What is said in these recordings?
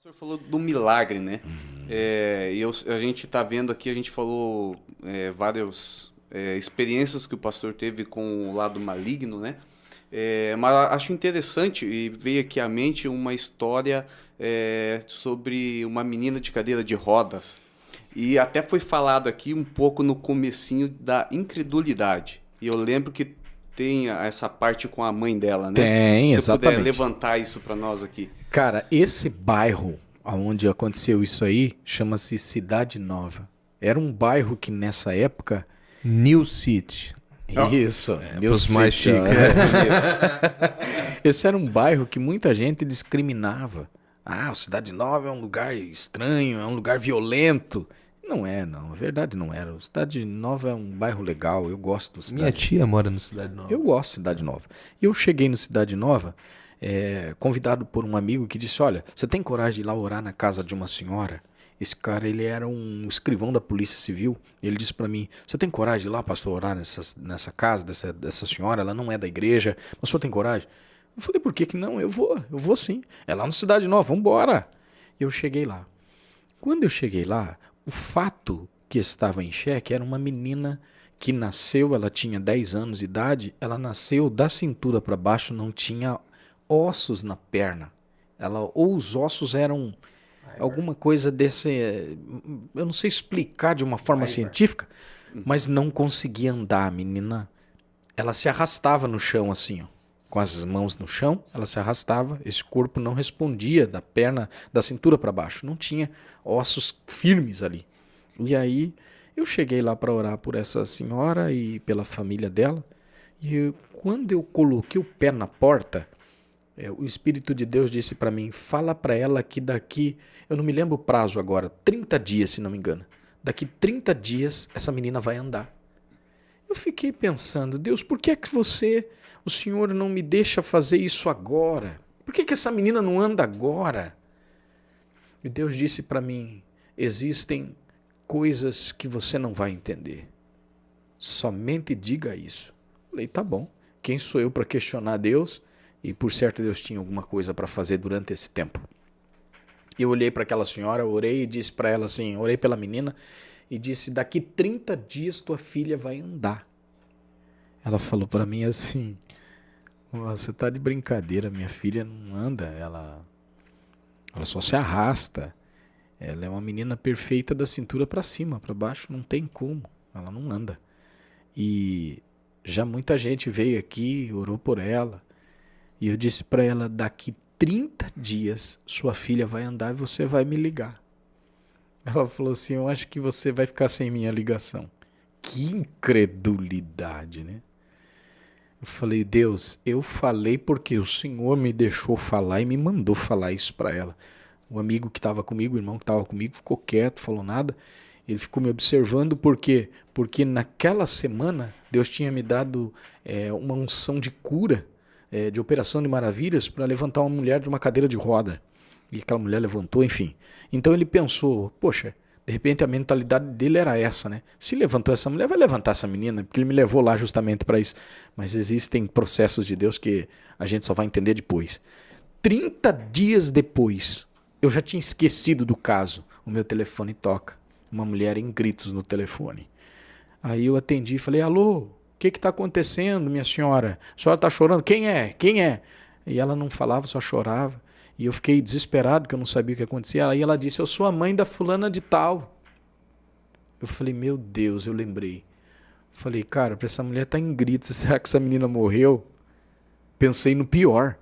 O senhor falou do milagre, né? A gente está vendo aqui, a gente falou várias experiências que o pastor teve com o lado maligno, né? Mas acho interessante, e veio aqui à mente uma história sobre uma menina de cadeira de rodas. E até foi falado aqui um pouco no comecinho da incredulidade. E eu lembro que tem essa parte com a mãe dela, né? Tem, Se você puder exatamente. levantar isso para nós aqui. Cara, esse bairro onde aconteceu isso aí chama-se Cidade Nova. Era um bairro que nessa época... New City. Isso, New Os mais City, ó. chiques. Esse era um bairro que muita gente discriminava. Ah, o Cidade Nova é um lugar estranho, é um lugar violento. Não é, não. A verdade não era. O Cidade Nova é um bairro legal. Eu gosto do Minha Cidade. tia mora no Cidade Nova. Eu gosto de Cidade Nova. E eu cheguei no Cidade Nova, convidado por um amigo que disse: olha, você tem coragem de ir lá orar na casa de uma senhora? Esse cara, ele era um escrivão da Polícia Civil. Ele disse pra mim: você tem coragem de ir lá, pastor, orar nessa casa dessa senhora? Ela não é da igreja, mas o senhor tem coragem? Eu falei: por que não? Eu vou sim. É lá no Cidade Nova, vambora. Eu cheguei lá. Quando eu cheguei lá, o fato que estava em xeque era uma menina que nasceu, ela tinha 10 anos de idade, ela nasceu da cintura para baixo, não tinha ossos na perna. Ou os ossos eram alguma coisa desse... Eu não sei explicar de uma forma científica, mas não conseguia andar. A menina, ela se arrastava no chão assim, ó, com as mãos no chão, ela se arrastava, esse corpo não respondia da perna, da cintura para baixo, não tinha ossos firmes ali. E aí eu cheguei lá para orar por essa senhora e pela família dela, e quando eu coloquei o pé na porta, o Espírito de Deus disse para mim: fala para ela que daqui, eu não me lembro o prazo agora, 30 dias se não me engano, daqui 30 dias essa menina vai andar. Eu fiquei pensando: Deus, por que é que o Senhor não me deixa fazer isso agora? Por que essa menina não anda agora? E Deus disse para mim: existem coisas que você não vai entender. Somente diga isso. Falei: tá bom. Quem sou eu para questionar Deus? E por certo Deus tinha alguma coisa para fazer durante esse tempo. Eu olhei para aquela senhora, orei e disse para ela assim, orei pela menina e disse: daqui 30 dias tua filha vai andar. Ela falou para mim assim: você tá de brincadeira, minha filha não anda, ela só se arrasta. Ela é uma menina perfeita da cintura para cima, para baixo não tem como, ela não anda. E já muita gente veio aqui, orou por ela. E eu disse para ela: daqui 30 dias sua filha vai andar e você vai me ligar. Ela falou assim: eu acho que você vai ficar sem minha ligação. Que incredulidade, né? Eu falei: Deus, eu falei porque o Senhor me deixou falar e me mandou falar isso para ela. O amigo que estava comigo, o irmão que estava comigo, ficou quieto, falou nada. Ele ficou me observando porque naquela semana Deus tinha me dado uma unção de cura, de operação de maravilhas, para levantar uma mulher de uma cadeira de roda. E aquela mulher levantou, enfim. Então ele pensou: poxa, de repente a mentalidade dele era essa, né? Se levantou essa mulher, vai levantar essa menina, porque ele me levou lá justamente para isso. Mas existem processos de Deus que a gente só vai entender depois. 30 dias depois, eu já tinha esquecido do caso. O meu telefone toca. Uma mulher em gritos no telefone. Aí eu atendi e falei: alô, o que está acontecendo, minha senhora? A senhora está chorando? Quem é? Quem é? E ela não falava, só chorava. E eu fiquei desesperado, porque eu não sabia o que acontecia. Aí ela disse: eu sou a mãe da fulana de tal. Eu falei: meu Deus, eu lembrei. Falei: cara, para essa mulher estar em gritos, será que essa menina morreu? Pensei no pior,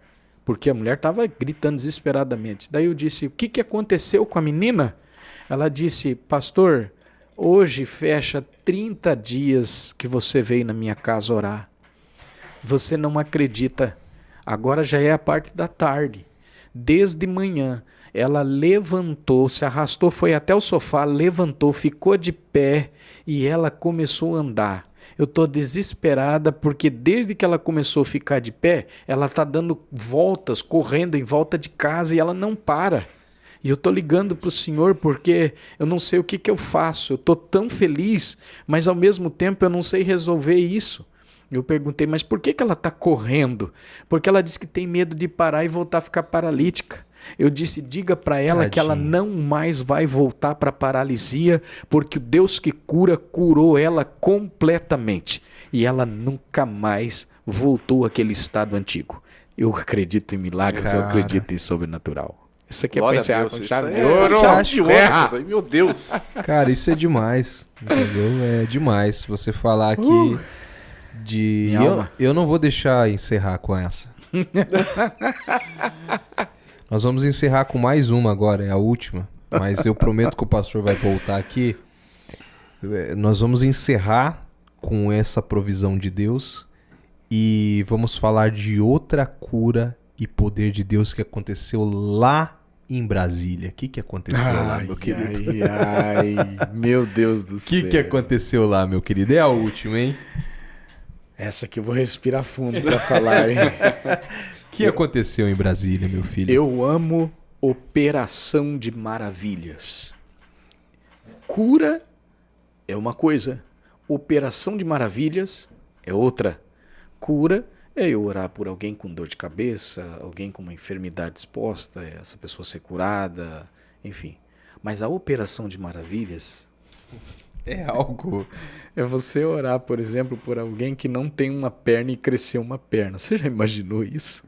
porque a mulher estava gritando desesperadamente. Daí eu disse: o que aconteceu com a menina? Ela disse: pastor, hoje fecha 30 dias que você veio na minha casa orar. Você não acredita. Agora já é a parte da tarde. Desde manhã, ela levantou, se arrastou, foi até o sofá, levantou, ficou de pé e ela começou a andar. Eu estou desesperada porque desde que ela começou a ficar de pé, ela está dando voltas, correndo em volta de casa e ela não para. E eu estou ligando para o Senhor porque eu não sei o que eu faço. Eu estou tão feliz, mas ao mesmo tempo eu não sei resolver isso. Eu perguntei: mas por que ela está correndo? Porque ela disse que tem medo de parar e voltar a ficar paralítica. Eu disse, diga para ela que ela Tadinha. não mais vai voltar para paralisia, porque o Deus que cura, curou ela completamente. E ela nunca mais voltou àquele estado antigo. Eu acredito em milagres, eu Cara. acredito em sobrenatural. Isso aqui é Glória para a encerrar Deus, com isso chave aí de é ouro. fantástico, É. essa daí, meu Deus. Cara, isso é demais, entendeu? É demais você falar aqui de... Minha alma. Eu não vou deixar encerrar com essa. Nós vamos encerrar com mais uma agora, é a última. Mas eu prometo que o pastor vai voltar aqui. Nós vamos encerrar com essa provisão de Deus e vamos falar de outra cura e poder de Deus que aconteceu lá em Brasília. O que aconteceu lá, meu querido? Ai, meu Deus do O céu. que aconteceu lá, meu querido? É a última, hein? Essa aqui eu vou respirar fundo para falar, hein? O que aconteceu em Brasília, meu filho? Eu amo operação de maravilhas. Cura é uma coisa, operação de maravilhas é outra. Cura é eu orar por alguém com dor de cabeça, alguém com uma enfermidade exposta, essa pessoa ser curada, enfim. Mas a operação de maravilhas É algo... é você orar, por exemplo, por alguém que não tem uma perna e crescer uma perna. Você já imaginou isso?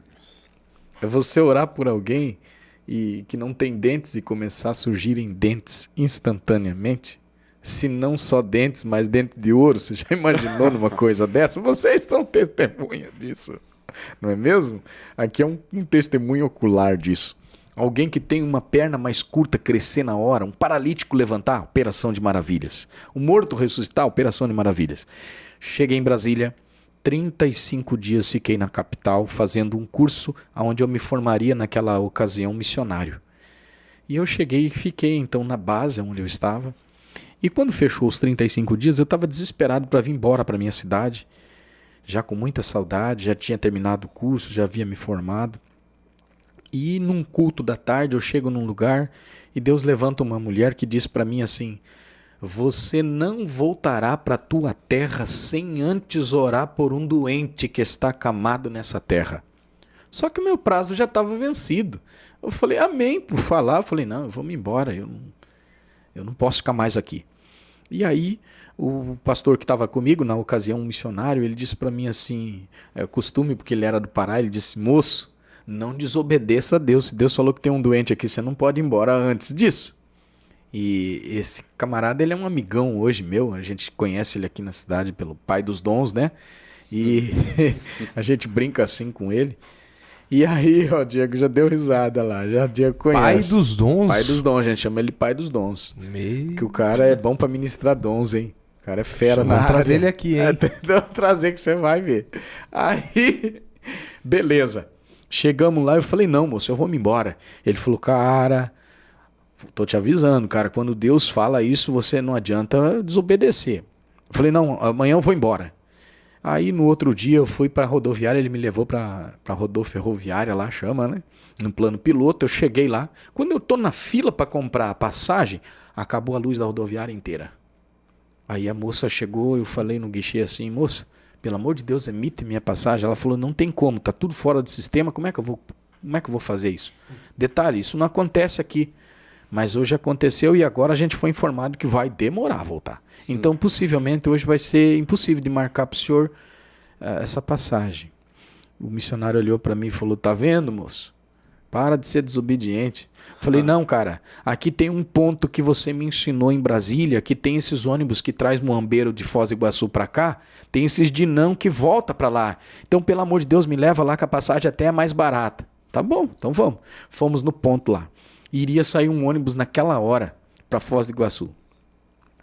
É você orar por alguém que não tem dentes e começar a surgirem dentes instantaneamente? Se não só dentes, mas dentes de ouro. Você já imaginou numa coisa dessa? Vocês são testemunha disso, não é mesmo? Aqui é um testemunho ocular disso. Alguém que tem uma perna mais curta crescer na hora, um paralítico levantar, operação de maravilhas. Um morto ressuscitar, operação de maravilhas. Cheguei em Brasília, 35 dias fiquei na capital fazendo um curso onde eu me formaria naquela ocasião missionário. E eu cheguei e fiquei então na base onde eu estava. E quando fechou os 35 dias, eu estava desesperado para vir embora para minha cidade, já com muita saudade, já tinha terminado o curso, já havia me formado. E num culto da tarde eu chego num lugar e Deus levanta uma mulher que diz para mim assim: você não voltará para a tua terra sem antes orar por um doente que está acamado nessa terra. Só que o meu prazo já estava vencido. Eu falei, amém, por falar. Eu falei, não, eu vou me embora, eu não posso ficar mais aqui. E aí o pastor que estava comigo, na ocasião um missionário, ele disse para mim assim, costume, porque ele era do Pará, ele disse, moço, não desobedeça a Deus. Se Deus falou que tem um doente aqui, você não pode ir embora antes disso. E esse camarada, ele é um amigão hoje meu, a gente conhece ele aqui na cidade pelo Pai dos Dons, né? E a gente brinca assim com ele. E aí, ó, Diego já deu risada lá, já Diego conhece. Pai dos Dons? Pai dos Dons, a gente chama ele Pai dos Dons. Que o cara é bom pra ministrar dons, hein? O cara é fera na área. Vamos trazer ele aqui, hein? Vamos trazer que você vai ver. Aí, beleza. Chegamos lá, eu falei, não, moço, eu vou me embora. Ele falou, cara, tô te avisando, cara, quando Deus fala isso, você não adianta desobedecer. Eu falei, não, amanhã eu vou embora. Aí no outro dia eu fui pra rodoviária, ele me levou pra rodoferroviária lá, chama, né? No plano piloto, eu cheguei lá. Quando eu tô na fila pra comprar a passagem, acabou a luz da rodoviária inteira. Aí a moça chegou, eu falei no guichê assim, moça, pelo amor de Deus, emite minha passagem. Ela falou, não tem como, tá tudo fora do sistema, como é que eu vou fazer isso? Detalhe, isso não acontece aqui, mas hoje aconteceu e agora a gente foi informado que vai demorar a voltar. Então, possivelmente, hoje vai ser impossível de marcar para o senhor essa passagem. O missionário olhou para mim e falou, tá vendo, moço? Para de ser desobediente. Falei, não, cara, aqui tem um ponto que você me ensinou em Brasília, que tem esses ônibus que traz muambeiro de Foz do Iguaçu para cá, tem esses dinão que volta para lá. Então, pelo amor de Deus, me leva lá que a passagem até é mais barata. Tá bom, então vamos. Fomos no ponto lá. Iria sair um ônibus naquela hora para Foz do Iguaçu.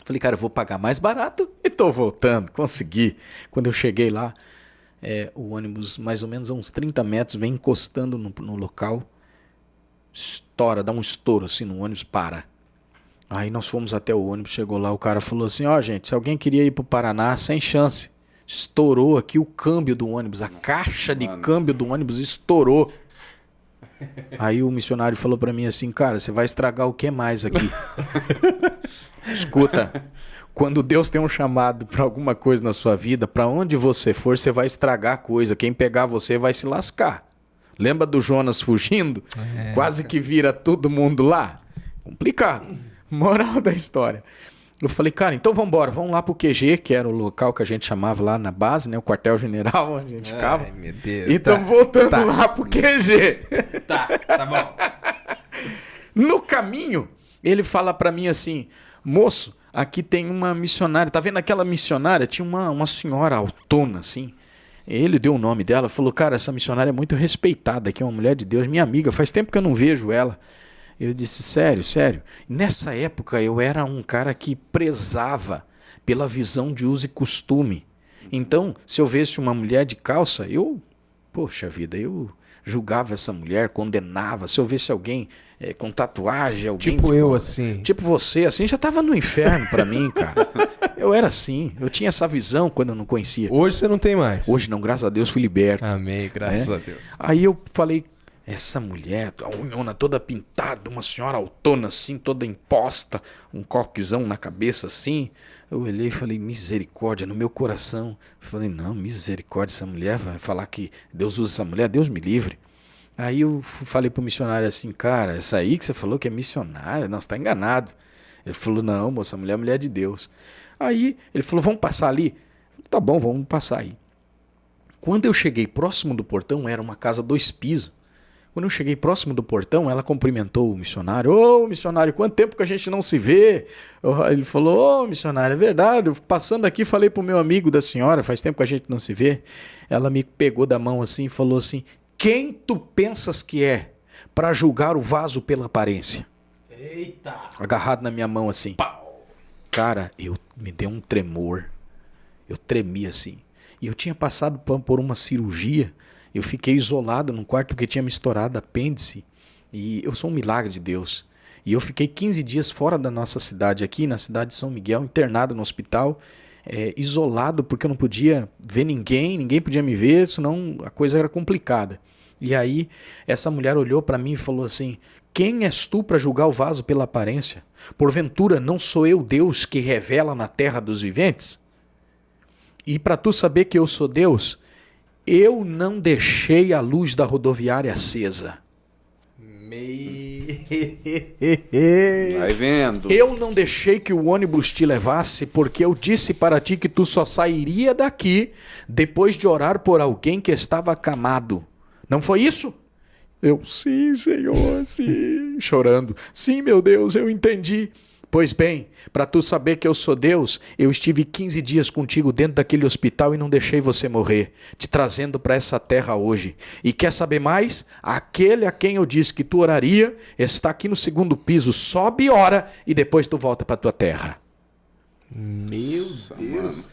Falei, cara, eu vou pagar mais barato e tô voltando. Consegui. Quando eu cheguei lá, o ônibus mais ou menos a uns 30 metros vem encostando no local. Estoura, dá um estouro assim no ônibus, para. Aí nós fomos até o ônibus, chegou lá, o cara falou assim, ó, gente, se alguém queria ir pro Paraná, sem chance. Estourou aqui o câmbio do ônibus, a caixa de câmbio do ônibus estourou. Aí o missionário falou pra mim assim, cara, você vai estragar o que mais aqui? Escuta, quando Deus tem um chamado pra alguma coisa na sua vida, pra onde você for, você vai estragar a coisa. Quem pegar você vai se lascar. Lembra do Jonas fugindo? Quase que vira todo mundo lá. Complicado. Moral da história. Eu falei, cara, então vamos embora, vamos lá pro QG, que era o local que a gente chamava lá na base, né? O quartel-general, onde a gente ficava. Ai, meu Deus. E estamos voltando lá pro QG. Tá bom. No caminho, ele fala pra mim assim, moço, aqui tem uma missionária, tá vendo aquela missionária? Tinha uma senhora autona, assim. Ele deu o nome dela, falou, cara, essa missionária é muito respeitada aqui, é uma mulher de Deus, minha amiga, faz tempo que eu não vejo ela. Eu disse, sério, sério. Nessa época eu era um cara que prezava pela visão de uso e costume. Então, se eu visse uma mulher de calça, poxa vida, eu julgava essa mulher, condenava. Se eu visse alguém com tatuagem, alguém... Tipo eu, assim. Tipo você, assim, já tava no inferno pra mim, cara. Eu era assim, eu tinha essa visão quando eu não conhecia. Hoje você não tem mais. Hoje não, graças a Deus fui liberto. Amém, graças a Deus. Aí eu falei, essa mulher, a unhona toda pintada, uma senhora autona assim, toda imposta, um coquezão na cabeça assim. Eu olhei e falei, misericórdia, no meu coração. Eu falei, não, misericórdia, essa mulher vai falar que Deus usa essa mulher, Deus me livre. Aí eu falei pro missionário assim, cara, essa aí que você falou que é missionária, não, você tá enganado. Ele falou, não, moça, a mulher é mulher de Deus. Aí ele falou, vamos passar ali? Eu falei, tá bom, vamos passar aí. Quando eu cheguei próximo do portão, era uma casa 2 pisos. Quando eu cheguei próximo do portão, ela cumprimentou o missionário. Ô, missionário, quanto tempo que a gente não se vê? Ele falou, ô, missionário, é verdade. Eu, passando aqui, falei pro meu amigo da senhora, faz tempo que a gente não se vê. Ela me pegou da mão assim e falou assim, quem tu pensas que é para julgar o vaso pela aparência? Eita! Agarrado na minha mão assim. Pau. Cara, me deu um tremor. Eu tremi assim. E eu tinha passado por uma cirurgia. Eu fiquei isolado num quarto porque tinha me estourado apêndice. E eu sou um milagre de Deus. E eu fiquei 15 dias fora da nossa cidade aqui, na cidade de São Miguel, internado no hospital, isolado porque eu não podia ver ninguém podia me ver, senão a coisa era complicada. E aí essa mulher olhou para mim e falou assim, quem és tu para julgar o vaso pela aparência? Porventura não sou eu Deus que revela na terra dos viventes? E para tu saber que eu sou Deus, eu não deixei a luz da rodoviária acesa. Vai vendo. Eu não deixei que o ônibus te levasse, porque eu disse para ti que tu só sairia daqui depois de orar por alguém que estava acamado. Não foi isso? Eu, sim, Senhor, sim. Chorando. Sim, meu Deus, eu entendi. Pois bem, para tu saber que eu sou Deus, eu estive 15 dias contigo dentro daquele hospital e não deixei você morrer, te trazendo para essa terra hoje. E quer saber mais? Aquele a quem eu disse que tu oraria está aqui no 2º piso, sobe e ora e depois tu volta para tua terra. Meu Deus. Mano.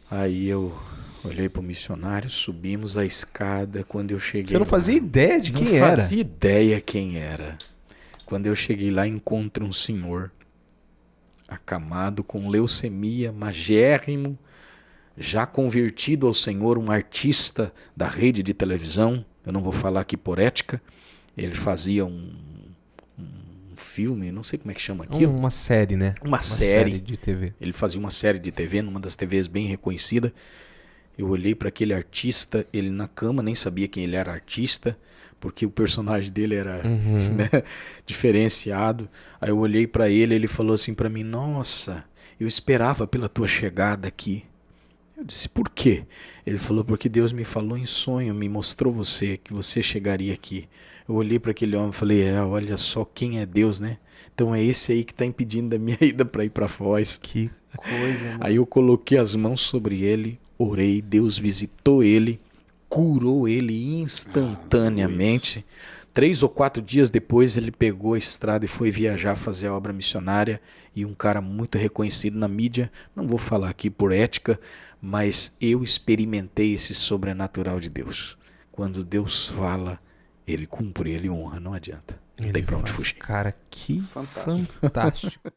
Aí eu olhei para o missionário, subimos a escada. Quando eu cheguei Você não fazia ideia de quem era? Não fazia ideia quem era. Quando eu cheguei lá, encontro um senhor acamado com leucemia, magérrimo, já convertido ao Senhor, um artista da rede de televisão. Eu não vou falar aqui por ética. Ele fazia um filme, não sei como é que chama aquilo. Uma série, né? Uma série de TV. Ele fazia uma série de TV, numa das TVs bem reconhecida. Eu olhei para aquele artista, ele na cama, nem sabia quem ele era artista, porque o personagem dele era né, diferenciado. Aí eu olhei para ele, ele falou assim para mim, nossa, eu esperava pela tua chegada aqui. Eu disse, por quê? Ele falou, porque Deus me falou em sonho, me mostrou você, que você chegaria aqui. Eu olhei para aquele homem e falei, olha só quem é Deus, né? Então é esse aí que está impedindo da minha ida para ir para Foz. Que coisa, mano. Aí eu coloquei as mãos sobre ele, orei, Deus visitou ele, curou ele instantaneamente. 3 ou 4 dias depois ele pegou a estrada e foi viajar fazer a obra missionária. E um cara muito reconhecido na mídia, não vou falar aqui por ética, mas eu experimentei esse sobrenatural de Deus. Quando Deus fala, ele cumpre, ele honra, não adianta. Não tem pra onde fugir. Cara, que Fantástico. fantástico.